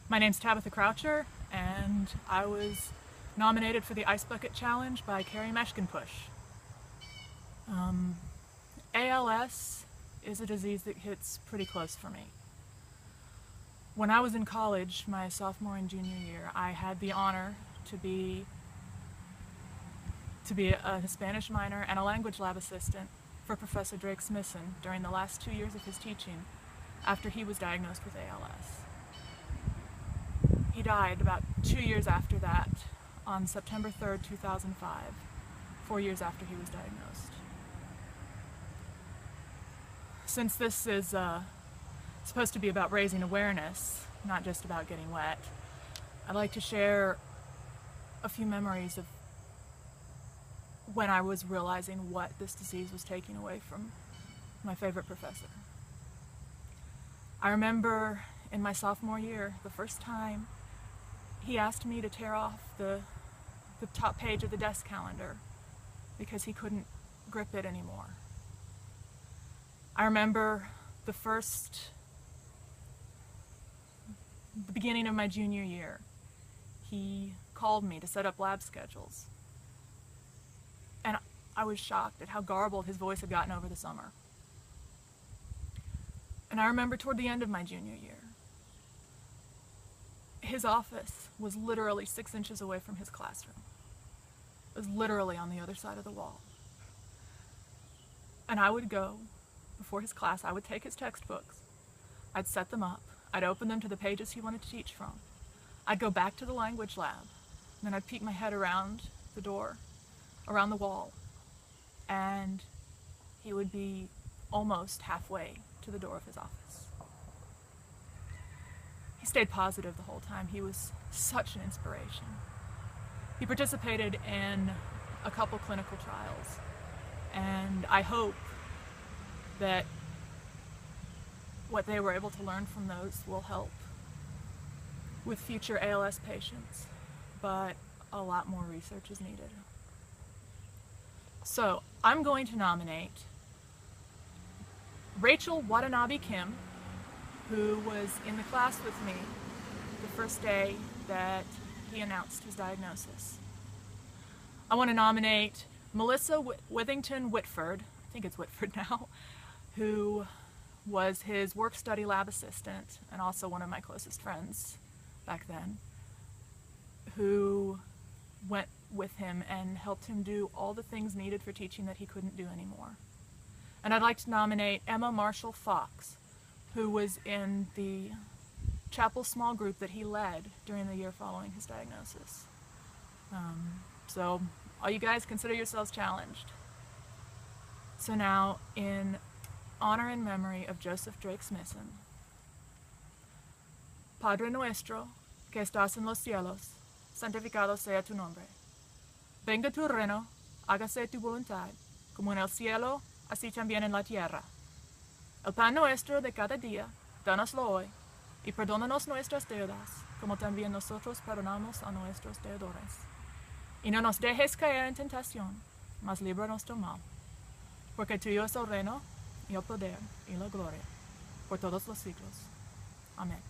My name's Tabitha Croucher, and I was nominated for the Ice Bucket Challenge by Carrie Meshkinpush. ALS is a disease that hits pretty close for me. When I was in college, my sophomore and junior year, I had the honor to be a Spanish minor and a language lab assistant for Professor Drake Smisson during the last 2 years of his teaching after he was diagnosed with ALS. He died about 2 years after that, on September 3rd, 2005, 4 years after he was diagnosed. Since this is supposed to be about raising awareness, not just about getting wet, I'd like to share a few memories of when I was realizing what this disease was taking away from my favorite professor. I remember in my sophomore year, the first time he asked me to tear off the top page of the desk calendar because he couldn't grip it anymore. I remember the beginning of my junior year. He called me to set up lab schedules. And I was shocked at how garbled his voice had gotten over the summer. And I remember toward the end of my junior year, his office was literally 6 inches away from his classroom. It was literally on the other side of the wall. And I would go, before his class, I would take his textbooks, I'd set them up, I'd open them to the pages he wanted to teach from. I'd go back to the language lab, and then I'd peek my head around the door, around the wall, and he would be almost halfway to the door of his office. He stayed positive the whole time. He was such an inspiration. He participated in a couple clinical trials, and I hope that what they were able to learn from those will help with future ALS patients, but a lot more research is needed. So I'm going to nominate Rachel Watanabe Kim, who was in the class with me the first day that he announced his diagnosis. I want to nominate Melissa Withington Whitford, I think it's Whitford now, who was his work-study lab assistant and also one of my closest friends back then, who went with him and helped him do all the things needed for teaching that he couldn't do anymore. And I'd like to nominate Emma Marshall Fox, who was in the chapel small group that he led during the year following his diagnosis. So all you guys, consider yourselves challenged. So now, in honor and memory of Joseph Drake Smisson, Padre nuestro, que estás en los cielos, santificado sea tu nombre. Venga tu reino, hágase tu voluntad, como en el cielo, así también en la tierra. El pan nuestro de cada día, dánoslo hoy, y perdónanos nuestras deudas, como también nosotros perdonamos a nuestros deudores. Y no nos dejes caer en tentación, mas líbranos del mal. Porque tuyo es el reino, y el poder, y la gloria, por todos los siglos. Amén.